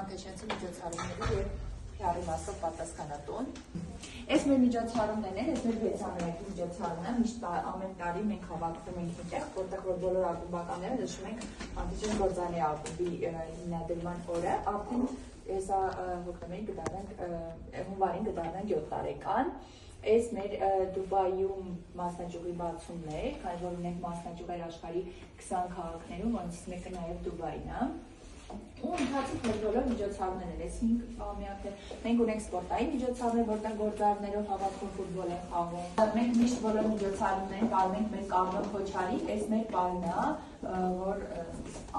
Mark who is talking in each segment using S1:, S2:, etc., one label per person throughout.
S1: Մանթեշյանցի միջոցառումների և PR-ի մասով պատասխանատուն։ Այս մեր միջոցառումներն են, այս մեր 6-ամյակի միջոցառումն է, միշտ ամեն տարի մենք հավաքվում ենք այնտեղ, որտեղ որ բոլոր ակումբականները նշում ենք Մանթեշյան գործարանի ակումբի հիմնադրման օրը, արդեն հեսա հոկտեմբերին կդառնանք հունվարին կդառնանք 7 տարեկան։ Այս մեր Դուբայում մասնաճյուղի բացումն է, քանի որ ունենք մասնաճյուղեր աշխարհի 20 քաղաքներում, որոնցից մեկը նաև Դուբայն է։ Ու ընթացիկ մեր բոլոր միջոցառումներն են, այս 5-ամյակը մենք ունենք սպորտային միջոցառումներ, որտեղ գործարարներով հավաքվում ֆուտբոլ են խաղում։ Մենք միշտ բոլոր միջոցառումներին պարում ենք մեր Կարմեն Քոչարի, այս մեր պարն է, որ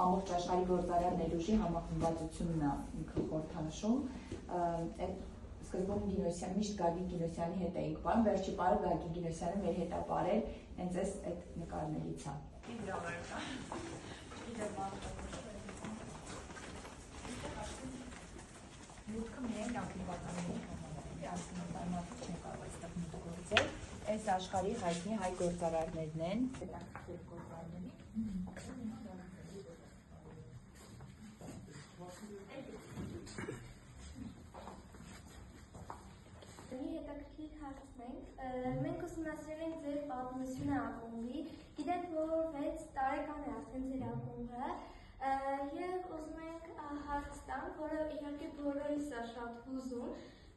S1: ամբողջ աշխարհի գործարար ներուժի համախմբվածությունն է ինքը խորհրդանշում։ Սկզբում Գինոսյան, միշտ Գագիկ Գինոսյանի հետ էինք պարում, վերջի պարը Գագիկ Գինոսյանը մեր հետ է պարել, հենց այս այդ նկարներից է։ Մուտքը միայն ակումբականների համար է, ակումբականները չեն կարող այստեղ մուտք գործել, այս աշխարհի հայտնի հայ գործարարներն են։
S2: Հետաքրքիր հարցն ենք, մենք ուսումնասիրել ենք ձեր պատմությունը ակումբի, գիտենք, որ 6 տարեկան է արդեն ձեր ակումբը, և ուզում ենք հարց տանք, որը իհարկե բոլորիս է շատ հուզում,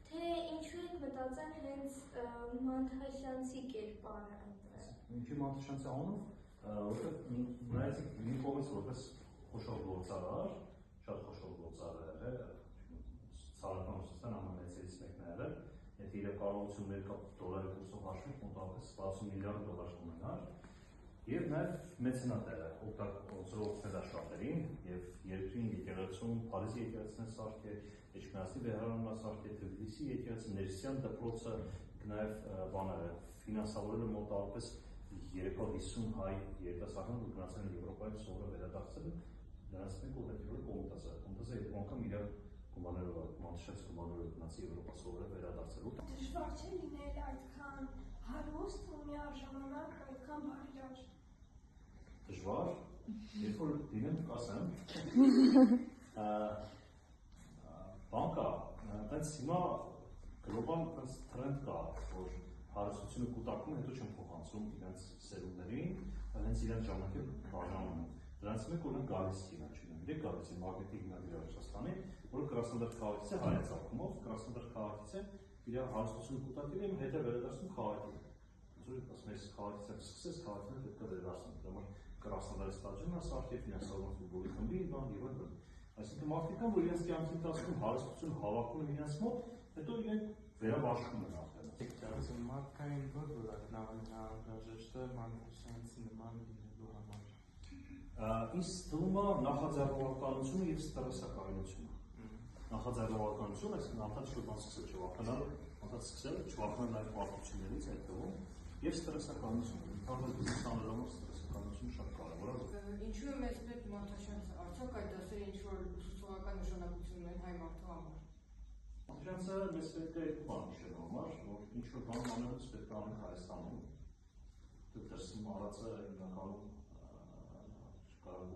S2: թե ինչու եք մտածել հենց Մանթեշյանցի կերպարը այնտեղ։
S3: Ինչի Մանթեշյանցի անունով, որտեղ նայեցիք մի կողմից որպես խոշոր գործարար, շատ խոշոր գործարար է, ցավական ուսուցան ամենայցերից մեկն է եղել, եթե իր կարողությունների $1 կուրսով հաշվենք, մոտավորապես $60 միլիարդ կունենար, և նաև մեծենատ է օգտագործել աշխատերին և երկրին եկեղեցում, Փարիզի եկեղեցին սարքել, Էջմիածնի Բեհարանը սարքել, Թբիլիսի եկեղեցին, Ներսիսյան դպրոցը, նաև ֆինանսավորել է մոտավորապես 350 հայ երիտասարդներ, որ գնացել են Եվրոպայում սովորել վերադարձել, նրանց մեկ ուղղակի Կոմիտասը երկու անգամ իր գումարներով Մանթեշյանցի գումարներով գնացի Եվրոպա սովորել վերադարձելու։
S4: Դժվար չէ լինել այդքան հարուստ ու միաժամանակ այդքան բարիճ։
S3: Դժվար, երբ որ դինեմ կասեմ, բան կա, այդպես հիմա գլոբալ թրենդ կա, որ հարստությունը կուտակում, հետո չեն փոխանցում իրենց սերունդներին, հենց իրենց ժամանակը բաժանում են։ Դրանց մեկ օրինակ գալիս կինա, չունեմ, իրեք գալիս է մարկետի հիմնադիր Ռուսաստանի, որը Կրասնոդար քաղաքից է, հայ ծագումով, Կրասնոդար քաղաքից է, իր հարստությունը կուտակել է, հետո վերադարձնում քաղաքի։ Ասում ես քաղաքից եմ սկսես, քաղաքին պետք է վերադարձնում, դրամար Կրասնոդարից տաջում է սարքել ֆինանսավորման ֆուտբոլի խմբի բան եւ այլն։ Այսինքն մարդիկ կան, որ իրենց կյանքի ընթացքում հարստություն հավաքում են իրենց մոտ, հետո իրենք վերաբաշխում են արդեն։
S5: Մարդկային բոլոր անհրաժեշտ է Մանթեշյանցի նման լինելու համար։
S3: Ինձ թվում է նախաձեռնողականությունը եւ ստրեսակայնությունը։ Նախաձեռնողականություն, այսինքն անդադ շուտ բան սկսել չվախենալ, անդադ սկսել չվախենալ նաեւ պարտություններից այդ թվում եւ ստրեսակայնությունը։ Ինքնաբար բիզնեսի համար ստրեսակայնությունը շատ կարեւոր է։
S6: Ինչու է մեծ պետք Մանթեշյանցը արդյոք այդ դասերը ինչ-որ ուսուցողական նշանակություն ունեն հայ մարդու համար։
S3: Մանթեշյանցը մեծ պետք է երկու բան նշելու համար, որ ինչ-որ բան անելուց պետք է անենք Հայաստանում։ Դրսում արածը հիմնականում կարող